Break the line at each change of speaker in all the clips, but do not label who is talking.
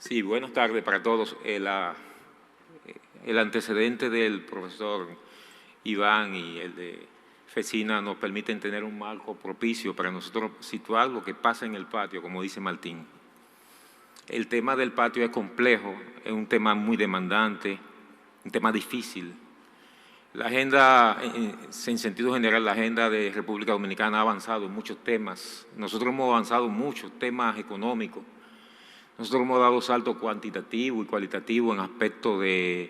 Sí, buenas tardes para todos. El antecedente del profesor Iván y el de Fecina nos permiten tener un marco propicio para nosotros situar lo que pasa en el patio, como dice Martín. El tema del patio es complejo, es un tema muy demandante, un tema difícil. La agenda, en sentido general, la agenda de República Dominicana ha avanzado en muchos temas. Nosotros hemos avanzado en muchos temas económicos. Nosotros hemos dado saltos cuantitativos y cualitativos en aspectos de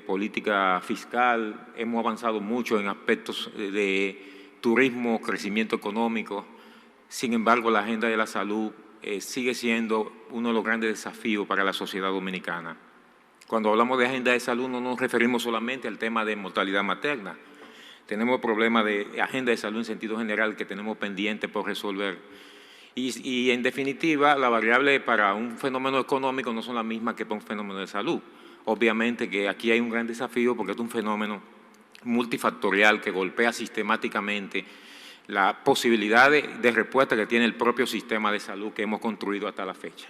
política fiscal, hemos avanzado mucho en aspectos de turismo, crecimiento económico. Sin embargo, la agenda de la salud sigue siendo uno de los grandes desafíos para la sociedad dominicana. Cuando hablamos de agenda de salud no nos referimos solamente al tema de mortalidad materna. Tenemos problemas de agenda de salud en sentido general que tenemos pendiente por resolver. Y en definitiva, la variable para un fenómeno económico no son las mismas que para un fenómeno de salud. Obviamente que aquí hay un gran desafío porque es un fenómeno multifactorial que golpea sistemáticamente la posibilidad de respuesta que tiene el propio sistema de salud que hemos construido hasta la fecha.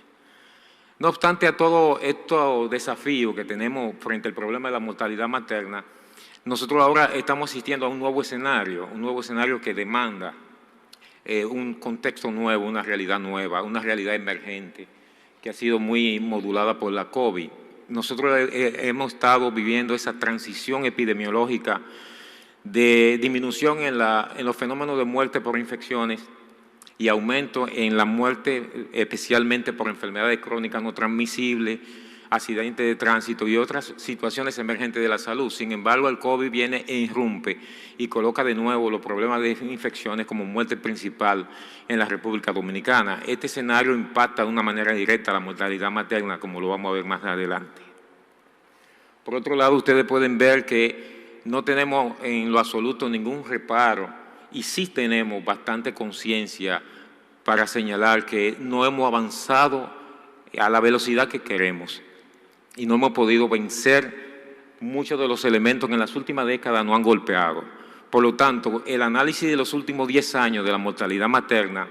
No obstante a todos estos desafíos que tenemos frente al problema de la mortalidad materna, nosotros ahora estamos asistiendo a un nuevo escenario que demanda un contexto nuevo, una realidad emergente, que ha sido muy modulada por la COVID. Nosotros hemos estado viviendo esa transición epidemiológica de disminución en los fenómenos de muerte por infecciones y aumento en la muerte, especialmente por enfermedades crónicas no transmisibles, accidentes de tránsito y otras situaciones emergentes de la salud. Sin embargo, el COVID viene e irrumpe y coloca de nuevo los problemas de infecciones como muerte principal en la República Dominicana. Este escenario impacta de una manera directa la mortalidad materna, como lo vamos a ver más adelante. Por otro lado, ustedes pueden ver que no tenemos en lo absoluto ningún reparo y sí tenemos bastante conciencia para señalar que no hemos avanzado a la velocidad que queremos y no hemos podido vencer muchos de los elementos que en las últimas décadas nos han golpeado. Por lo tanto, el análisis de los últimos 10 años de la mortalidad materna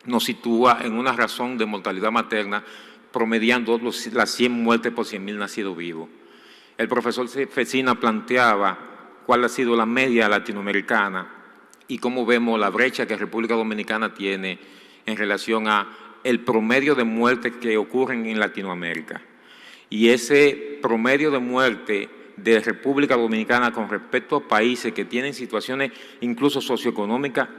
nos sitúa en una razón de mortalidad materna promediando las 100 muertes por 100.000 nacidos vivos. El profesor Fecina planteaba cuál ha sido la media latinoamericana y cómo vemos la brecha que República Dominicana tiene en relación a el promedio de muertes que ocurren en Latinoamérica. Y ese promedio de muerte de República Dominicana con respecto a países que tienen situaciones incluso socioeconómicas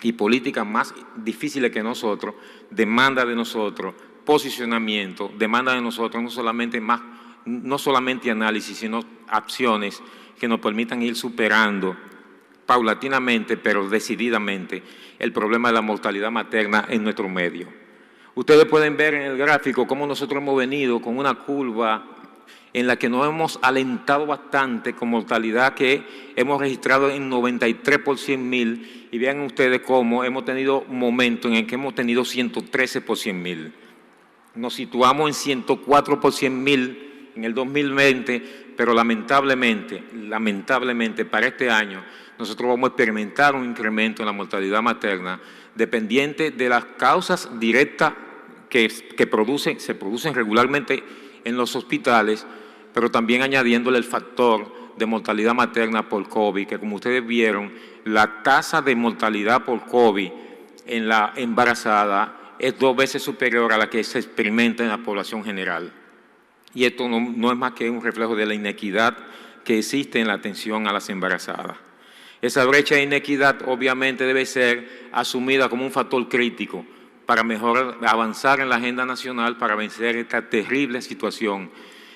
y políticas más difíciles que nosotros, demanda de nosotros posicionamiento, demanda de nosotros no solamente análisis, sino acciones que nos permitan ir superando paulatinamente, pero decididamente, el problema de la mortalidad materna en nuestro medio. Ustedes pueden ver en el gráfico cómo nosotros hemos venido con una curva en la que nos hemos alentado bastante con mortalidad que hemos registrado en 93 por 100.000 y vean ustedes cómo hemos tenido momentos en el que hemos tenido 113 por 100.000. Nos situamos en 104 por 100.000 en el 2020, pero lamentablemente para este año nosotros vamos a experimentar un incremento en la mortalidad materna dependiente de las causas directas que se producen regularmente en los hospitales, pero también añadiéndole el factor de mortalidad materna por COVID, que como ustedes vieron, la tasa de mortalidad por COVID en la embarazada es 2 veces superior a la que se experimenta en la población general. Y esto no es más que un reflejo de la inequidad que existe en la atención a las embarazadas. Esa brecha de inequidad obviamente debe ser asumida como un factor crítico para mejor avanzar en la agenda nacional para vencer esta terrible situación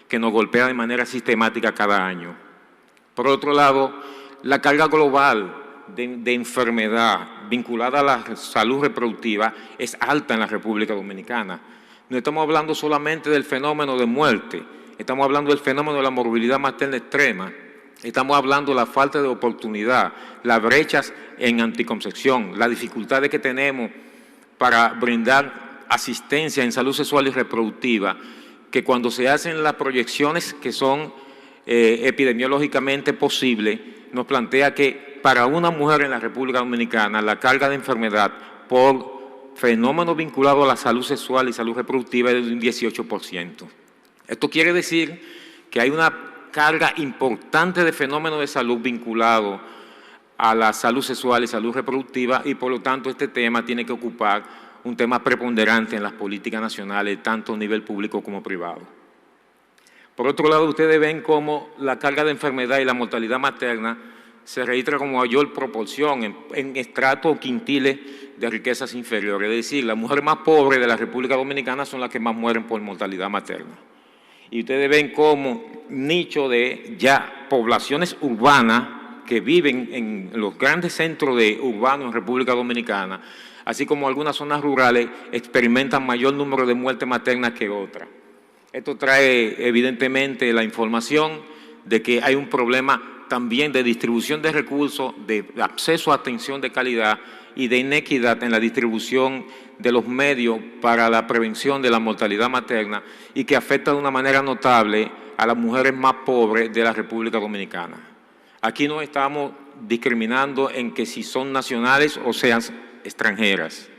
que nos golpea de manera sistemática cada año. Por otro lado, la carga global de enfermedad vinculada a la salud reproductiva es alta en la República Dominicana. No estamos hablando solamente del fenómeno de muerte, estamos hablando del fenómeno de la morbilidad materna extrema, estamos hablando de la falta de oportunidad, las brechas en anticoncepción, las dificultades que tenemos para brindar asistencia en salud sexual y reproductiva, que cuando se hacen las proyecciones que son epidemiológicamente posibles, nos plantea que para una mujer en la República Dominicana la carga de enfermedad por fenómenos vinculados a la salud sexual y salud reproductiva es de un 18%. Esto quiere decir que hay una carga importante de fenómenos de salud vinculados a la salud sexual y salud reproductiva y por lo tanto este tema tiene que ocupar un tema preponderante en las políticas nacionales, tanto a nivel público como privado. Por otro lado, ustedes ven cómo la carga de enfermedad y la mortalidad materna se registra con mayor proporción en estratos o quintiles de riquezas inferiores. Es decir, las mujeres más pobres de la República Dominicana son las que más mueren por mortalidad materna. Y ustedes ven cómo nicho de ya poblaciones urbanas que viven en los grandes centros urbanos en República Dominicana, así como algunas zonas rurales, experimentan mayor número de muertes maternas que otras. Esto trae evidentemente la información de que hay un problema también de distribución de recursos, de acceso a atención de calidad y de inequidad en la distribución de los medios para la prevención de la mortalidad materna y que afecta de una manera notable a las mujeres más pobres de la República Dominicana. Aquí no estamos discriminando en que si son nacionales o sean extranjeras,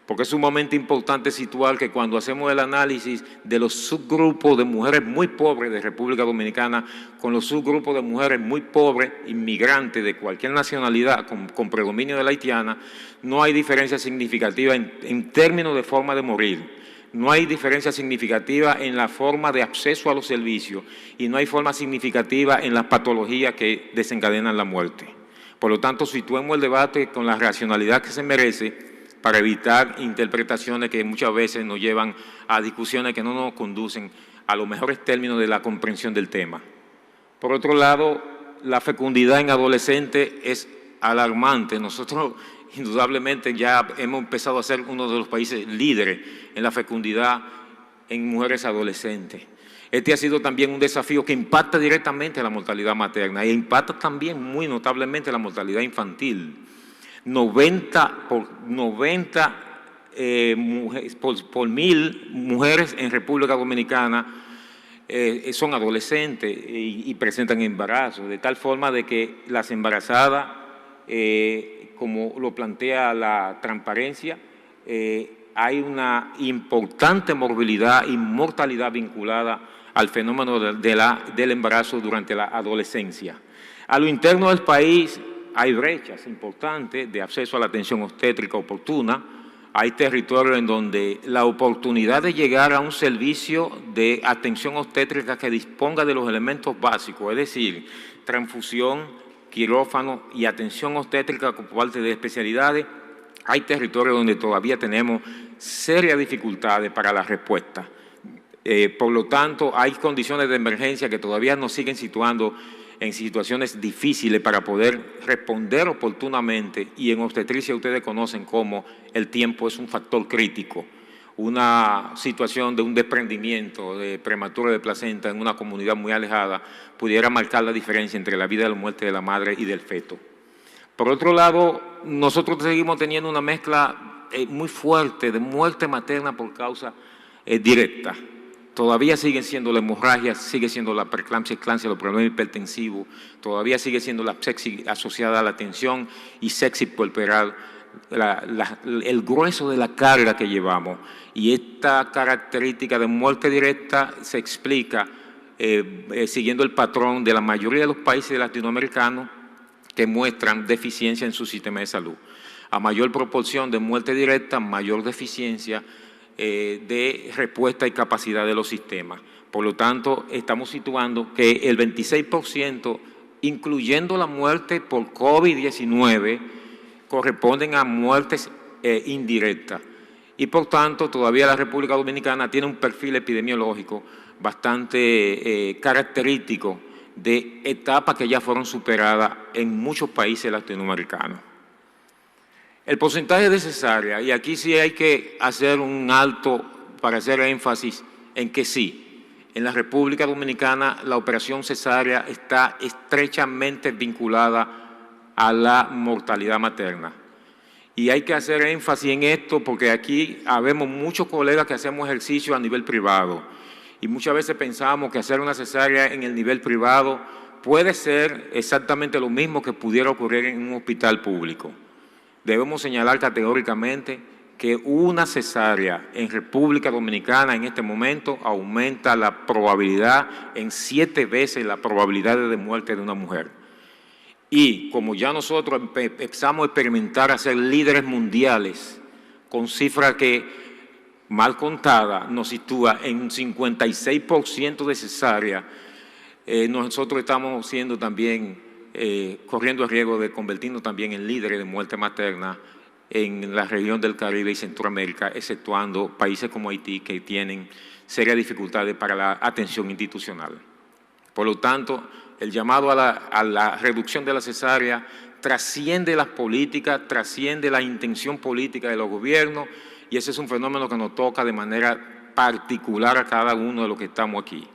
porque es sumamente importante situar que cuando hacemos el análisis de los subgrupos de mujeres muy pobres de República Dominicana con los subgrupos de mujeres muy pobres, inmigrantes de cualquier nacionalidad con predominio de la haitiana, no hay diferencia significativa en términos de forma de morir. No hay diferencia significativa en la forma de acceso a los servicios y no hay forma significativa en las patologías que desencadenan la muerte. Por lo tanto, situemos el debate con la racionalidad que se merece para evitar interpretaciones que muchas veces nos llevan a discusiones que no nos conducen a los mejores términos de la comprensión del tema. Por otro lado, la fecundidad en adolescentes es alarmante. Nosotros indudablemente ya hemos empezado a ser uno de los países líderes en la fecundidad en mujeres adolescentes. Este ha sido también un desafío que impacta directamente a la mortalidad materna e impacta también muy notablemente la mortalidad infantil. 90 mujeres, por 1000 mujeres en República Dominicana son adolescentes y presentan embarazo, de tal forma de que las embarazadas, como lo plantea la transparencia, hay una importante morbilidad y mortalidad vinculada al fenómeno del embarazo durante la adolescencia. A lo interno del país hay brechas importantes de acceso a la atención obstétrica oportuna. Hay territorios en donde la oportunidad de llegar a un servicio de atención obstétrica que disponga de los elementos básicos, es decir, transfusión, quirófano y atención obstétrica por parte de especialidades, hay territorios donde todavía tenemos serias dificultades para la respuesta. Por lo tanto, hay condiciones de emergencia que todavía nos siguen situando en situaciones difíciles para poder responder oportunamente, y en obstetricia ustedes conocen cómo el tiempo es un factor crítico. Una situación de un desprendimiento de prematuro de placenta en una comunidad muy alejada pudiera marcar la diferencia entre la vida y la muerte de la madre y del feto. Por otro lado, nosotros seguimos teniendo una mezcla muy fuerte de muerte materna por causa directa. Todavía siguen siendo la hemorragia, sigue siendo la preeclampsia, eclampsia, los problemas hipertensivos, todavía sigue siendo la sepsis asociada a la tensión y sepsis puerperal, el grueso de la carga que llevamos. Y esta característica de muerte directa se explica siguiendo el patrón de la mayoría de los países latinoamericanos que muestran deficiencia en su sistema de salud. A mayor proporción de muerte directa, mayor deficiencia de respuesta y capacidad de los sistemas. Por lo tanto, estamos situando que el 26%, incluyendo la muerte por COVID-19, corresponden a muertes indirectas. Y por tanto, todavía la República Dominicana tiene un perfil epidemiológico bastante característico de etapas que ya fueron superadas en muchos países latinoamericanos. El porcentaje de cesárea, y aquí sí hay que hacer un alto para hacer énfasis en que sí, en la República Dominicana la operación cesárea está estrechamente vinculada a la mortalidad materna. Y hay que hacer énfasis en esto porque aquí habemos muchos colegas que hacemos ejercicio a nivel privado y muchas veces pensamos que hacer una cesárea en el nivel privado puede ser exactamente lo mismo que pudiera ocurrir en un hospital público. Debemos señalar categóricamente que una cesárea en República Dominicana en este momento aumenta la probabilidad en 7 veces la probabilidad de muerte de una mujer. Y como ya nosotros empezamos a experimentar a ser líderes mundiales con cifras que, mal contada, nos sitúa en un 56% de cesárea, nosotros estamos siendo también, corriendo el riesgo de convertirnos también en líderes de muerte materna en la región del Caribe y Centroamérica, exceptuando países como Haití, que tienen serias dificultades para la atención institucional. Por lo tanto, el llamado a la reducción de la cesárea trasciende las políticas, trasciende la intención política de los gobiernos, y ese es un fenómeno que nos toca de manera particular a cada uno de los que estamos aquí.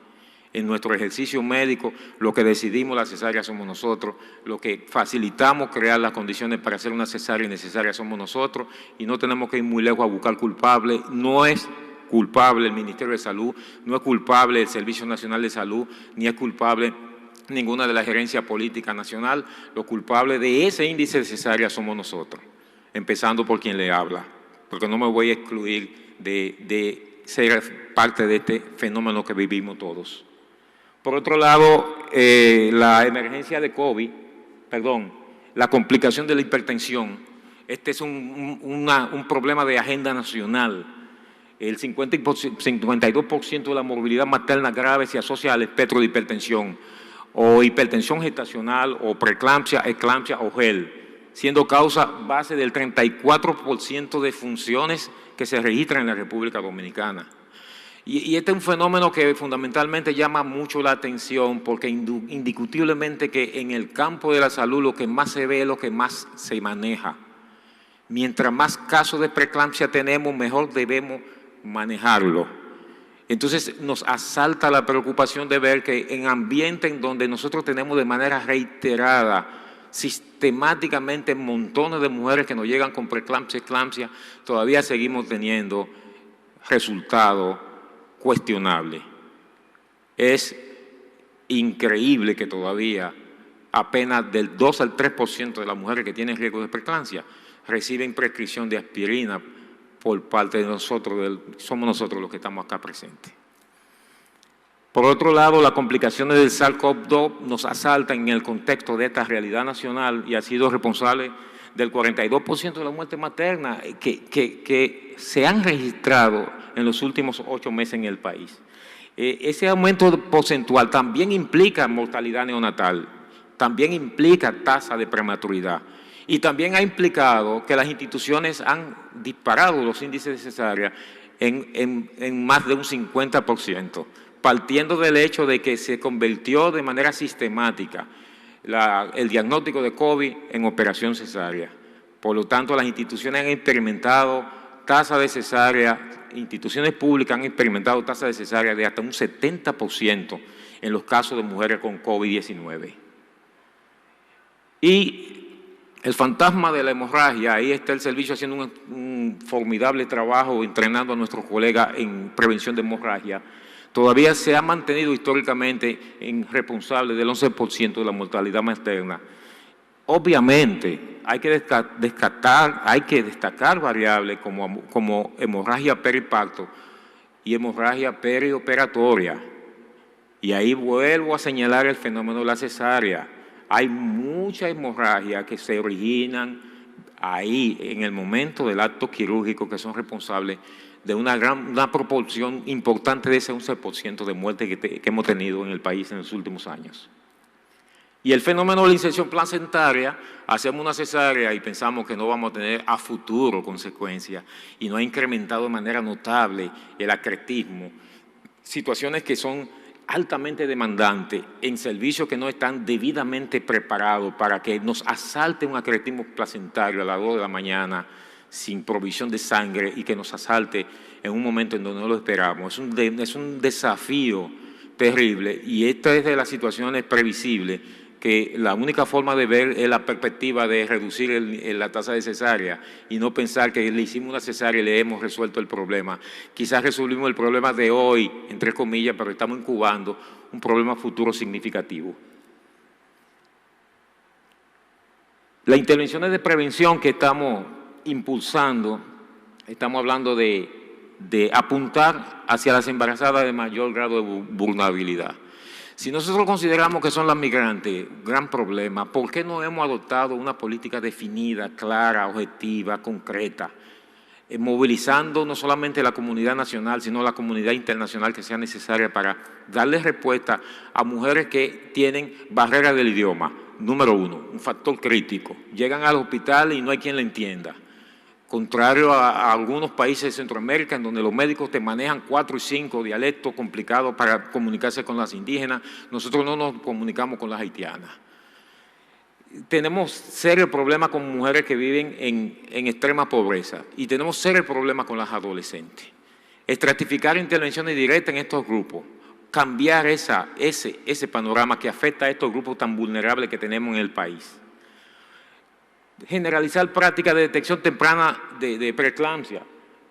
En nuestro ejercicio médico, lo que decidimos la cesárea somos nosotros, lo que facilitamos crear las condiciones para hacer una cesárea innecesaria somos nosotros, y no tenemos que ir muy lejos a buscar culpables. No es culpable el Ministerio de Salud, no es culpable el Servicio Nacional de Salud, ni es culpable ninguna de las gerencias políticas nacional. Los culpables de ese índice de cesárea somos nosotros, empezando por quien le habla, porque no me voy a excluir de ser parte de este fenómeno que vivimos todos. Por otro lado, la emergencia de COVID, la complicación de la hipertensión, este es un problema de agenda nacional. El 52% de la morbilidad materna grave se asocia al espectro de hipertensión, o hipertensión gestacional, o preeclampsia, eclampsia o GEL, siendo causa base del 34% de funciones que se registran en la República Dominicana. Y este es un fenómeno que fundamentalmente llama mucho la atención, porque indiscutiblemente que en el campo de la salud lo que más se ve es lo que más se maneja. Mientras más casos de preeclampsia tenemos, mejor debemos manejarlo. Entonces nos asalta la preocupación de ver que en ambientes en donde nosotros tenemos de manera reiterada, sistemáticamente, montones de mujeres que nos llegan con preeclampsia, eclampsia, todavía seguimos teniendo resultados cuestionables. Es increíble que todavía apenas del 2 al 3% de las mujeres que tienen riesgo de preeclampsia reciben prescripción de aspirina por parte de nosotros, somos nosotros los que estamos acá presentes. Por otro lado, las complicaciones del SARS-CoV-2 nos asaltan en el contexto de esta realidad nacional y ha sido responsable del 42% de la muerte materna que se han registrado en los últimos 8 meses en el país. Ese aumento porcentual también implica mortalidad neonatal, también implica tasa de prematuridad. Y también ha implicado que las instituciones han disparado los índices de cesárea en más de un 50%, partiendo del hecho de que se convirtió de manera sistemática el diagnóstico de COVID en operación cesárea. Por lo tanto, las instituciones han experimentado tasas de cesárea, instituciones públicas han experimentado tasas de cesárea de hasta un 70% en los casos de mujeres con COVID-19. Y el fantasma de la hemorragia, ahí está el servicio haciendo un formidable trabajo entrenando a nuestros colegas en prevención de hemorragia. Todavía se ha mantenido históricamente en responsable del 11% de la mortalidad materna. Obviamente hay que destacar variables como hemorragia periparto y hemorragia perioperatoria. Y ahí vuelvo a señalar el fenómeno de la cesárea. Hay mucha hemorragia que se originan ahí en el momento del acto quirúrgico, que son responsables de una proporción importante de ese 11% de muerte que hemos tenido en el país en los últimos años. Y el fenómeno de la inserción placentaria, hacemos una cesárea y pensamos que no vamos a tener a futuro consecuencias, y no ha incrementado de manera notable el acretismo, situaciones que son altamente demandantes en servicios que no están debidamente preparados para que nos asalte un acretismo placentario a las 2 de la mañana sin provisión de sangre y que nos asalte en un momento en donde no lo esperamos. Es un desafío terrible, y esta es de las situaciones previsibles que la única forma de ver es la perspectiva de reducir la tasa de cesárea y no pensar que le hicimos una cesárea y le hemos resuelto el problema. Quizás resolvimos el problema de hoy, entre comillas, pero estamos incubando un problema futuro significativo. Las intervenciones de prevención que estamos impulsando estamos hablando de apuntar hacia las embarazadas de mayor grado de vulnerabilidad. Si nosotros consideramos que son las migrantes, gran problema, ¿por qué no hemos adoptado una política definida, clara, objetiva, concreta, movilizando no solamente la comunidad nacional, sino la comunidad internacional que sea necesaria para darle respuesta a mujeres que tienen barrera del idioma? Número uno, un factor crítico. Llegan al hospital y no hay quien le entienda. Contrario a algunos países de Centroamérica, en donde los médicos te manejan 4 y 5 dialectos complicados para comunicarse con las indígenas, nosotros no nos comunicamos con las haitianas. Tenemos serios problemas con mujeres que viven en extrema pobreza y tenemos serios problemas con las adolescentes. Estratificar intervenciones directas en estos grupos, cambiar ese panorama que afecta a estos grupos tan vulnerables que tenemos en el país. Generalizar prácticas de detección temprana de preeclampsia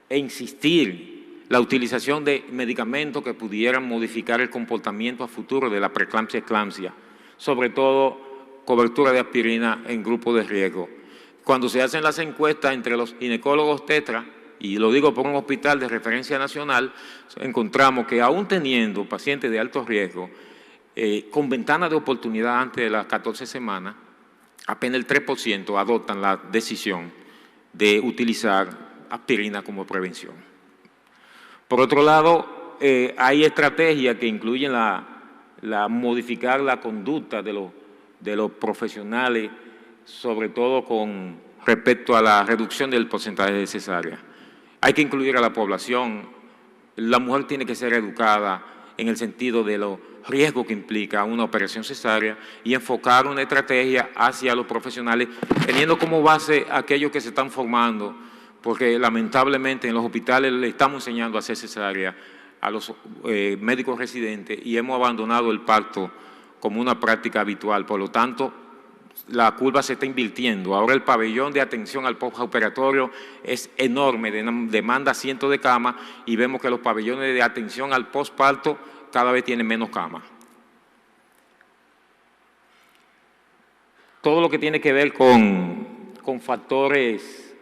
e insistir la utilización de medicamentos que pudieran modificar el comportamiento a futuro de la preeclampsia-eclampsia, sobre todo cobertura de aspirina en grupos de riesgo. Cuando se hacen las encuestas entre los ginecólogos tetra, y lo digo por un hospital de referencia nacional, encontramos que aún teniendo pacientes de alto riesgo, con ventana de oportunidad antes de las 14 semanas, apenas el 3% adoptan la decisión de utilizar aspirina como prevención. Por otro lado, hay estrategias que incluyen modificar la conducta de los profesionales, sobre todo con respecto a la reducción del porcentaje de cesárea. Hay que incluir a la población. La mujer tiene que ser educada en el sentido de los riesgos que implica una operación cesárea y enfocar una estrategia hacia los profesionales, teniendo como base a aquellos que se están formando, porque lamentablemente en los hospitales le estamos enseñando a hacer cesárea a los médicos residentes y hemos abandonado el parto como una práctica habitual. Por lo tanto, la curva se está invirtiendo. Ahora el pabellón de atención al postoperatorio es enorme, demanda cientos de camas y vemos que los pabellones de atención al posparto cada vez tienen menos camas. Todo lo que tiene que ver con factores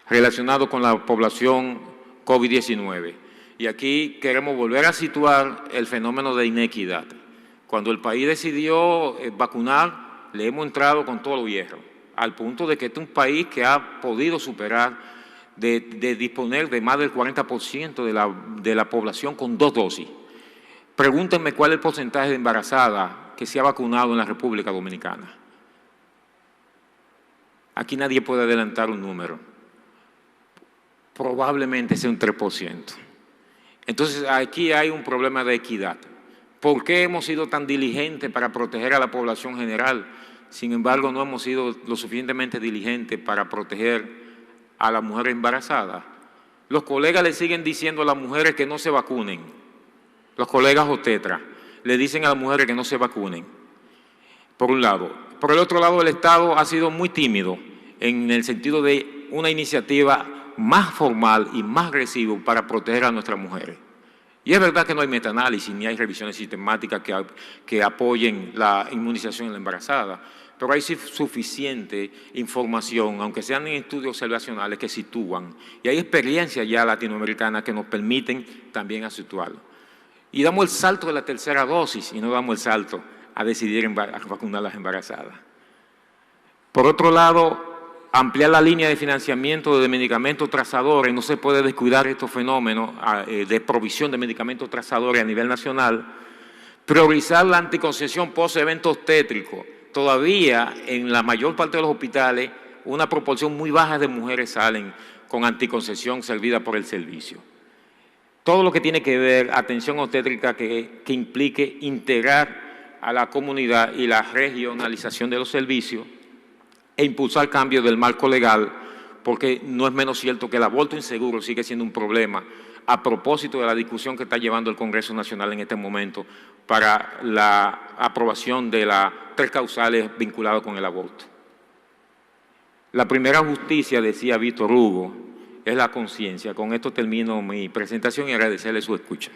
relacionados con la población COVID-19. Y aquí queremos volver a situar el fenómeno de inequidad. Cuando el país decidió vacunar, le hemos entrado con todo lo viejo, al punto de que este es un país que ha podido superar de disponer de más del 40% de la población con 2 dosis. Pregúntenme cuál es el porcentaje de embarazadas que se ha vacunado en la República Dominicana. Aquí nadie puede adelantar un número. Probablemente sea un 3%. Entonces, aquí hay un problema de equidad. ¿Por qué hemos sido tan diligentes para proteger a la población general? Sin embargo, no hemos sido lo suficientemente diligentes para proteger a las mujeres embarazadas. Los colegas le siguen diciendo a las mujeres que no se vacunen. Los colegas obstetras le dicen a las mujeres que no se vacunen, por un lado. Por el otro lado, el Estado ha sido muy tímido en el sentido de una iniciativa más formal y más agresiva para proteger a nuestras mujeres. Y es verdad que no hay metaanálisis ni hay revisiones sistemáticas que apoyen la inmunización en la embarazada, pero hay suficiente información, aunque sean en estudios observacionales, que sitúan. Y hay experiencias ya latinoamericanas que nos permiten también a situarlo. Y damos el salto de la tercera dosis y no damos el salto a decidir vacunar a las embarazadas. Por otro lado, ampliar la línea de financiamiento de medicamentos trazadores. No se puede descuidar estos fenómenos de provisión de medicamentos trazadores a nivel nacional. Priorizar la anticoncepción post-evento obstétrico. Todavía en la mayor parte de los hospitales una proporción muy baja de mujeres salen con anticoncepción servida por el servicio. Todo lo que tiene que ver atención obstétrica que implique integrar a la comunidad y la regionalización de los servicios e impulsar cambios del marco legal, porque no es menos cierto que el aborto inseguro sigue siendo un problema a propósito de la discusión que está llevando el Congreso Nacional en este momento para la aprobación de las 3 causales vinculadas con el aborto. La primera justicia, decía Víctor Hugo, es la conciencia. Con esto termino mi presentación y agradecerle su escucha.